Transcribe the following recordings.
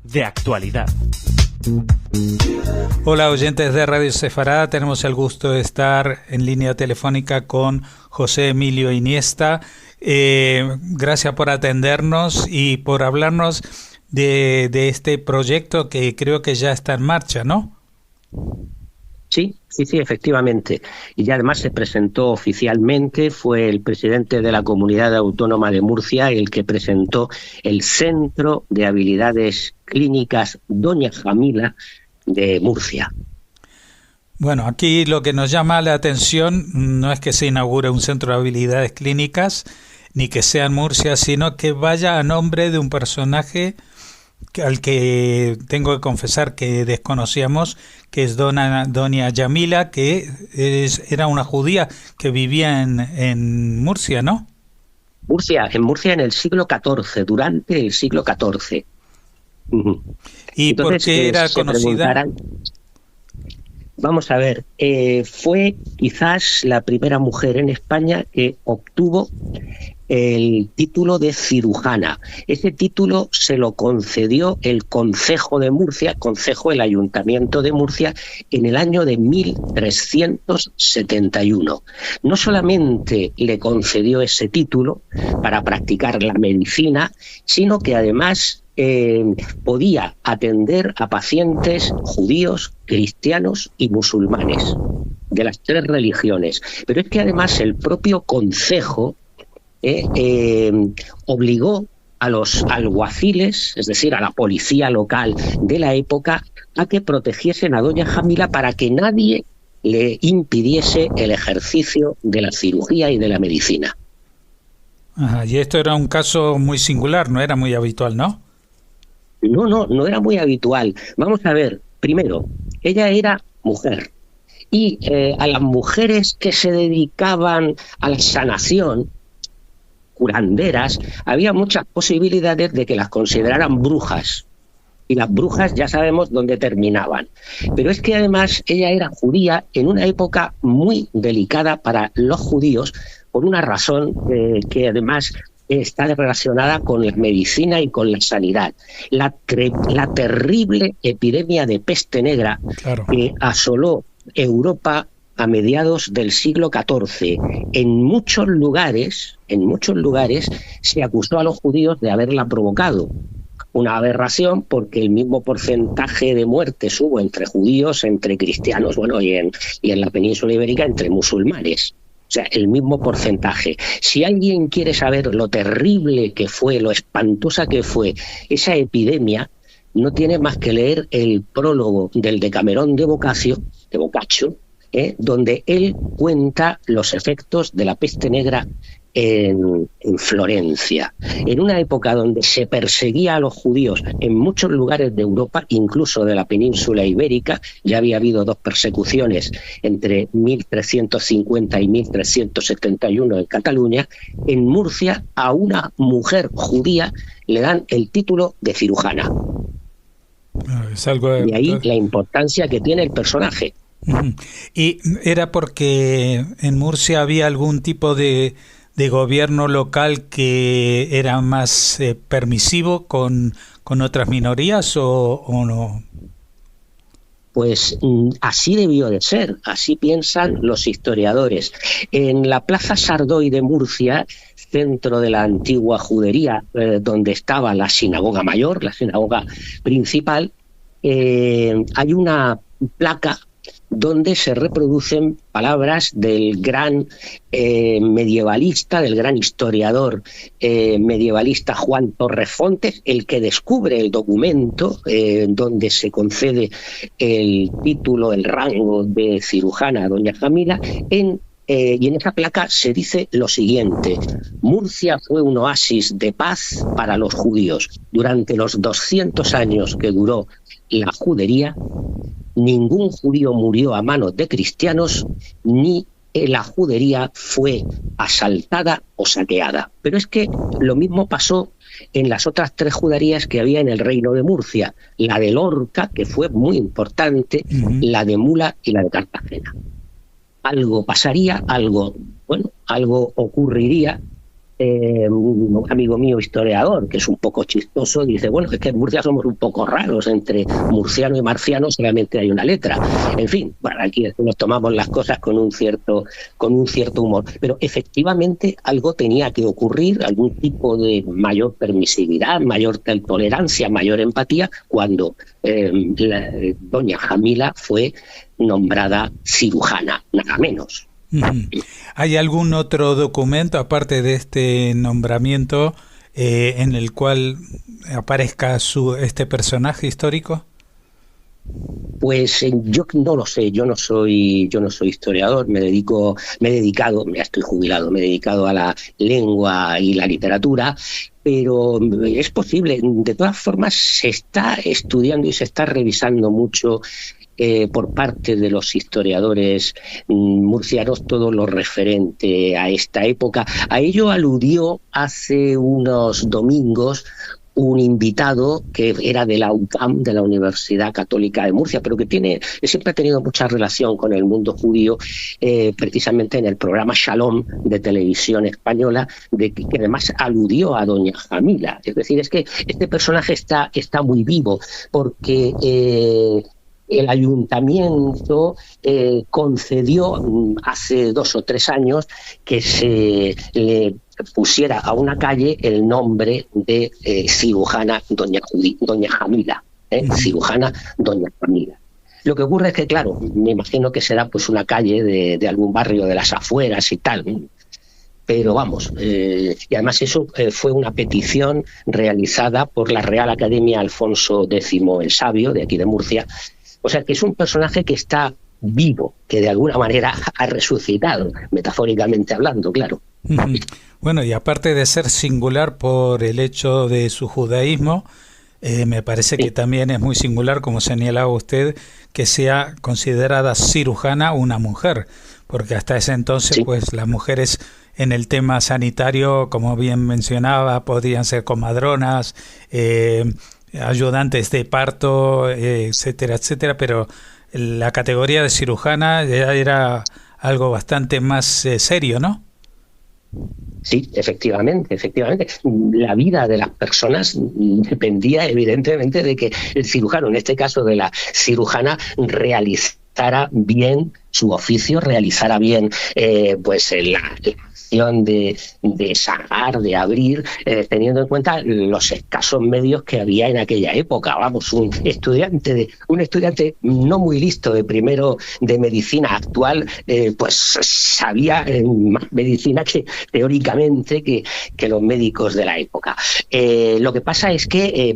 De actualidad. Hola oyentes de Radio Sefará, tenemos el gusto de estar en línea telefónica con José Emilio Iniesta. Gracias por atendernos y por hablarnos de este proyecto que creo que ya está en marcha, ¿no? Sí, efectivamente. Y ya además se presentó oficialmente, fue el presidente de la Comunidad Autónoma de Murcia el que presentó el Centro de Habilidades Clínicas Doña Jamila de Murcia. Bueno, aquí lo que nos llama la atención no es que se inaugure un centro de habilidades clínicas, ni que sea en Murcia, sino que vaya a nombre de un personaje al que tengo que confesar que desconocíamos, que es Doña Yamila, que era una judía que vivía en Murcia, ¿no? En Murcia en el siglo XIV, durante el siglo XIV. ¿Y entonces, por qué era conocida? Vamos a ver, fue quizás la primera mujer en España que obtuvo el título de cirujana. Ese título se lo concedió el Concejo de Murcia, el Ayuntamiento de Murcia, en el año de 1371. No solamente le concedió ese título para practicar la medicina, sino que además podía atender a pacientes judíos, cristianos y musulmanes, de las tres religiones. Pero es que además el propio concejo obligó a los alguaciles, es decir, a la policía local de la época, a que protegiesen a Doña Jamila para que nadie le impidiese el ejercicio de la cirugía y de la medicina. Ajá, y esto era un caso muy singular, no era muy habitual, ¿no? No era muy habitual. Vamos a ver, primero, ella era mujer y a las mujeres que se dedicaban a la sanación, curanderas, había muchas posibilidades de que las consideraran brujas. Y las brujas ya sabemos dónde terminaban. Pero es que además ella era judía en una época muy delicada para los judíos, por una razón que además está relacionada con la medicina y con la sanidad. La terrible epidemia de peste negra, claro, que asoló Europa a mediados del siglo XIV. En muchos lugares se acusó a los judíos de haberla provocado. Una aberración, porque el mismo porcentaje de muertes hubo entre judíos, entre cristianos, y en la península ibérica entre musulmanes. O sea, el mismo porcentaje. Si alguien quiere saber lo terrible que fue, lo espantosa que fue esa epidemia, no tiene más que leer el prólogo del Decamerón de Boccaccio, donde él cuenta los efectos de la peste negra en Florencia, en una época donde se perseguía a los judíos en muchos lugares de Europa, incluso de la península ibérica. Ya había habido dos persecuciones entre 1350 y 1371 en Cataluña. En Murcia a una mujer judía le dan el título de cirujana. Es algo de ahí la importancia que tiene el personaje. ¿Y era porque en Murcia había algún tipo de gobierno local que era más permisivo con otras minorías o no? Pues así debió de ser, así piensan los historiadores. En la Plaza Sardoy de Murcia, centro de la antigua judería, donde estaba la sinagoga mayor, la sinagoga principal, hay una placa donde se reproducen palabras del gran medievalista, del gran historiador medievalista Juan Torrefontes, el que descubre el documento donde se concede el título, el rango de cirujana a Doña Jamila. Y en esa placa se dice lo siguiente: Murcia fue un oasis de paz para los judíos. Durante los 200 años que duró la judería, ningún judío murió a manos de cristianos, ni la judería fue asaltada o saqueada. Pero es que lo mismo pasó en las otras tres juderías que había en el Reino de Murcia: la de Lorca, que fue muy importante, la de Mula y la de Cartagena. Algo pasaría, algo ocurriría un amigo mío historiador, que es un poco chistoso, dice, bueno, es que en Murcia somos un poco raros, entre murciano y marciano solamente hay una letra. En fin, bueno, aquí nos tomamos las cosas con un cierto humor, pero efectivamente algo tenía que ocurrir, algún tipo de mayor permisividad, mayor tolerancia, mayor empatía, cuando doña Jamila fue nombrada cirujana, nada menos. ¿Hay algún otro documento, aparte de este nombramiento, en el cual aparezca este personaje histórico? Pues yo no lo sé, yo no soy historiador, ya estoy jubilado, me he dedicado a la lengua y la literatura, pero es posible. De todas formas, se está estudiando y se está revisando mucho por parte de los historiadores murcianos todo lo referente a esta época. A ello aludió hace unos domingos un invitado que era de la UCAM, de la Universidad Católica de Murcia, pero que siempre ha tenido mucha relación con el mundo judío, precisamente en el programa Shalom de Televisión Española, que además aludió a doña Jamila. Es decir, es que este personaje está muy vivo, porque el ayuntamiento concedió hace 2 o 3 años que se le pusiera a una calle el nombre de cirujana doña Jamila, cirujana doña Jamila. Lo que ocurre es que, claro, me imagino que será pues una calle de algún barrio de las afueras y tal, pero vamos, y además eso fue una petición realizada por la Real Academia Alfonso X el Sabio, de aquí de Murcia. O sea, que es un personaje que está vivo, que de alguna manera ha resucitado, metafóricamente hablando, claro. Bueno, y aparte de ser singular por el hecho de su judaísmo, me parece que también es muy singular, como señalaba usted, que sea considerada cirujana una mujer, porque hasta ese entonces pues las mujeres en el tema sanitario, como bien mencionaba, podían ser comadronas, ayudantes de parto, etcétera, etcétera, pero la categoría de cirujana ya era algo bastante más serio, ¿no? Sí, efectivamente. La vida de las personas dependía evidentemente de que el cirujano, en este caso de la cirujana, realizara bien su oficio, realizara bien pues la acción de sacar, de abrir, teniendo en cuenta los escasos medios que había en aquella época. Vamos, un estudiante no muy listo de primero de medicina actual, pues sabía más medicina que teóricamente que los médicos de la época. Lo que pasa es que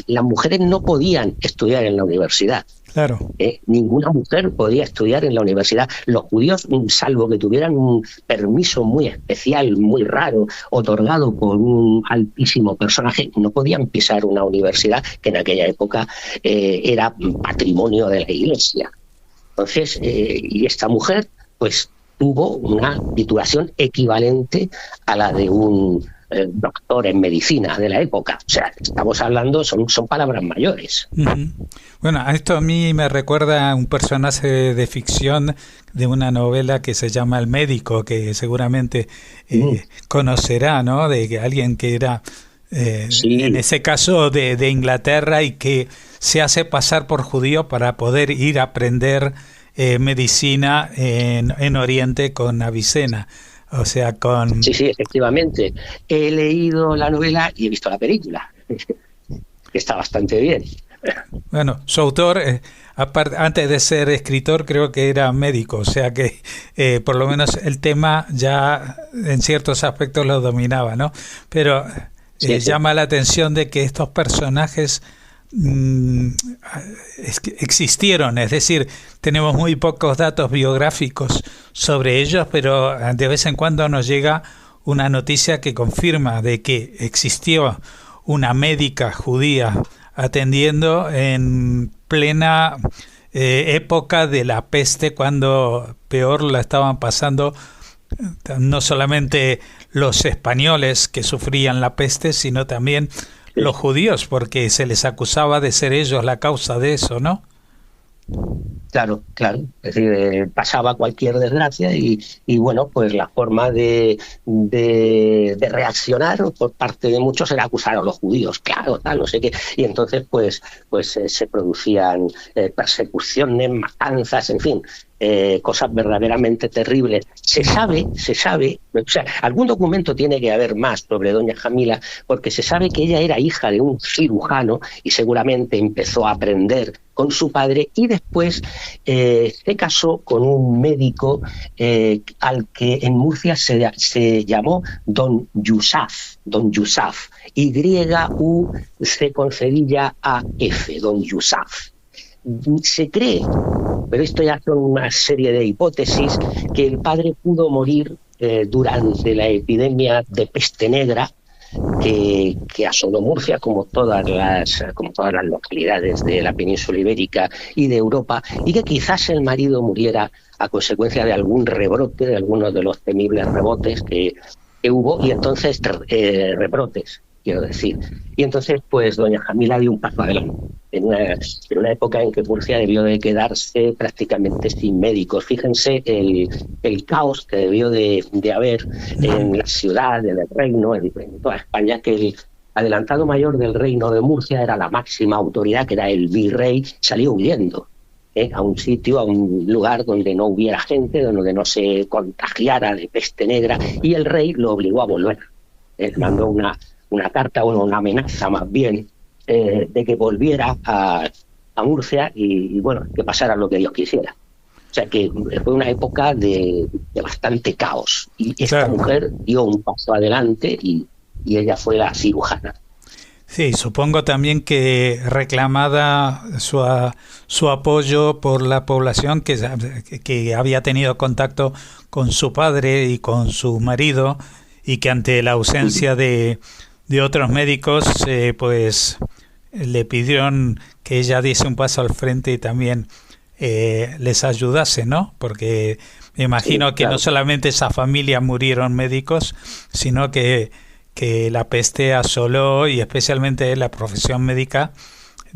las mujeres no podían estudiar en la universidad. Claro. Ninguna mujer podía estudiar en la universidad. Los judíos, salvo que tuvieran un permiso muy especial, muy raro, otorgado por un altísimo personaje, no podían pisar una universidad que en aquella época era patrimonio de la Iglesia. Entonces, y esta mujer, pues, tuvo una titulación equivalente a la de un doctor en medicina de la época. O sea, estamos hablando, son palabras mayores. Bueno, esto a mí me recuerda a un personaje de ficción de una novela que se llama El Médico, que seguramente conocerá, ¿no? De que alguien que era, en ese caso, de Inglaterra, y que se hace pasar por judío para poder ir a aprender medicina en Oriente con Avicena. O sea, con... Sí, efectivamente. He leído la novela y he visto la película. Está bastante bien. Bueno, su autor, antes de ser escritor, creo que era médico, o sea que por lo menos el tema ya en ciertos aspectos lo dominaba, ¿no? Pero llama la atención de que estos personajes existieron, es decir, tenemos muy pocos datos biográficos sobre ellos, pero de vez en cuando nos llega una noticia que confirma de que existió una médica judía atendiendo en plena época de la peste, cuando peor la estaban pasando no solamente los españoles que sufrían la peste, sino también los judíos, porque se les acusaba de ser ellos la causa de eso, ¿no? Claro, claro. Es decir, pasaba cualquier desgracia y bueno, pues la forma de reaccionar por parte de muchos era acusar a los judíos, claro, tal, no sé qué. Y entonces, pues se producían persecuciones, matanzas, en fin, cosas verdaderamente terribles. Se sabe, o sea, algún documento tiene que haber más sobre doña Jamila, porque se sabe que ella era hija de un cirujano y seguramente empezó a aprender con su padre y después se casó con un médico al que en Murcia se llamó Don Yusaf, Y-U-C con cedilla A-F, Don Yusaf. Se cree, pero esto ya son una serie de hipótesis, que el padre pudo morir durante la epidemia de peste negra que asoló Murcia, como todas las localidades de la península ibérica y de Europa, y que quizás el marido muriera a consecuencia de algún rebrote, de algunos de los temibles rebotes que hubo, y entonces rebrotes, quiero decir. Y entonces, pues, doña Jamila dio un paso adelante, en una época en que Murcia debió de quedarse prácticamente sin médicos. Fíjense el caos que debió de haber en la ciudad, en el reino, en toda España, que el adelantado mayor del reino de Murcia era la máxima autoridad, que era el virrey, salió huyendo a un sitio, a un lugar donde no hubiera gente, donde no se contagiara de peste negra, y el rey lo obligó a volver. Mandó una carta, una amenaza más bien, de que volviera a Murcia y bueno, que pasara lo que Dios quisiera. O sea que fue una época de bastante caos. Y esta mujer dio un paso adelante y ella fue la cirujana. Sí, supongo también que reclamada su apoyo por la población que había tenido contacto con su padre y con su marido, y que ante la ausencia de otros médicos, pues le pidieron que ella diese un paso al frente y también les ayudase, ¿no? Porque me imagino que no solamente esa familia murieron médicos, sino que la peste asoló, y especialmente la profesión médica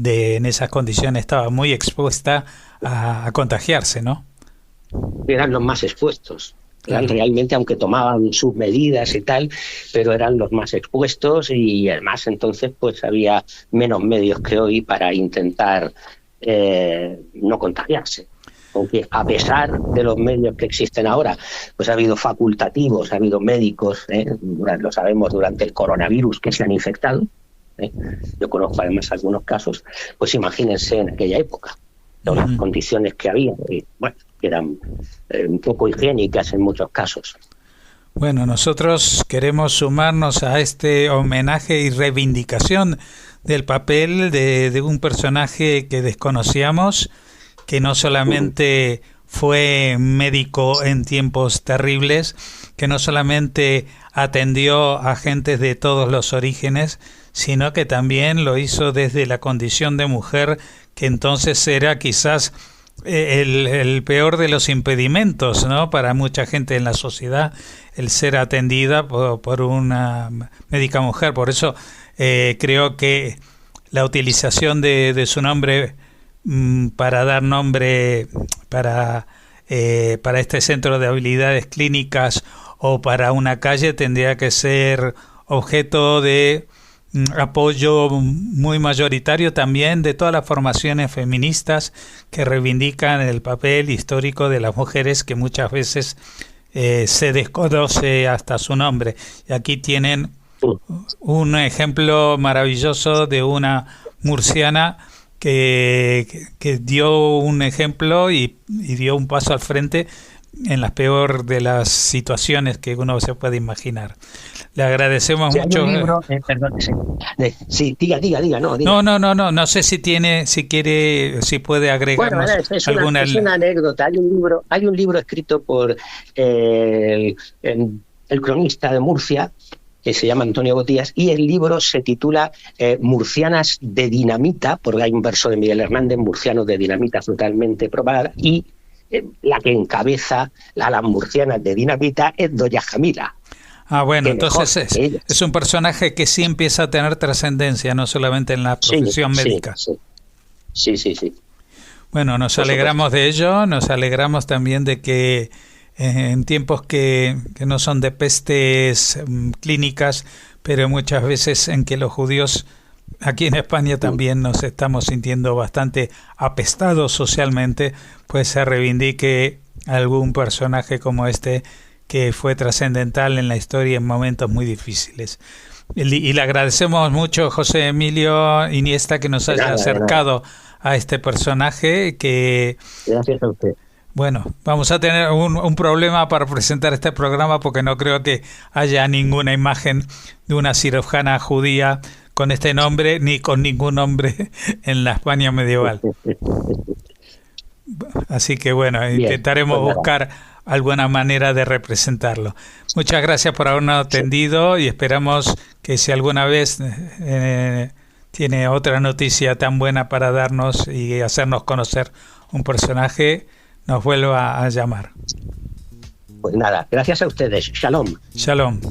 en esas condiciones estaba muy expuesta a contagiarse, ¿no? Eran los más expuestos. Realmente, aunque tomaban sus medidas y tal, pero eran los más expuestos, y además entonces pues había menos medios que hoy para intentar no contagiarse. Aunque a pesar de los medios que existen ahora, pues ha habido facultativos, ha habido médicos, lo sabemos, durante el coronavirus, que se han infectado. Yo conozco además algunos casos. Pues imagínense en aquella época, todas las condiciones que había, y bueno, que eran un poco higiénicas en muchos casos. Bueno, nosotros queremos sumarnos a este homenaje y reivindicación del papel de un personaje que desconocíamos, que no solamente fue médico en tiempos terribles, que no solamente atendió a gentes de todos los orígenes, sino que también lo hizo desde la condición de mujer, que entonces era quizás el peor de los impedimentos, ¿no?, para mucha gente en la sociedad, el ser atendida por una médica mujer. Por eso creo que la utilización de su nombre para dar nombre para este centro de habilidades clínicas o para una calle tendría que ser objeto de apoyo muy mayoritario también de todas las formaciones feministas que reivindican el papel histórico de las mujeres, que muchas veces se desconoce hasta su nombre. Y aquí tienen un ejemplo maravilloso de una murciana que dio un ejemplo y dio un paso al frente en la peor de las situaciones que uno se puede imaginar. Le agradecemos mucho. Hay un libro, perdón, sí, diga, no. Diga. No sé si puede agregarnos alguna. Es una anécdota. Hay un libro escrito por el cronista de Murcia, que se llama Antonio Botías, y el libro se titula Murcianas de Dinamita, porque hay un verso de Miguel Hernández, Murcianos de Dinamita totalmente probada, y la que encabeza las murcianas de Dinamita es doña Jamila. Ah, bueno, entonces es un personaje que sí empieza a tener trascendencia, no solamente en la profesión médica. Sí. Bueno, nos alegramos de ello, nos alegramos también de que en tiempos que no son de pestes clínicas, pero muchas veces en que los judíos aquí en España también nos estamos sintiendo bastante apestados socialmente, pues se reivindique algún personaje como este que fue trascendental en la historia en momentos muy difíciles. Y le agradecemos mucho, José Emilio Iniesta, que nos haya acercado a este personaje que... Gracias a usted. Bueno, vamos a tener un problema para presentar este programa porque no creo que haya ninguna imagen de una cirujana judía con este nombre ni con ningún nombre en la España medieval. Así que bueno, bien, intentaremos buscar alguna manera de representarlo. Muchas gracias por habernos atendido y esperamos que si alguna vez tiene otra noticia tan buena para darnos y hacernos conocer un personaje, nos vuelva a llamar. Pues nada, gracias a ustedes. Shalom. Shalom.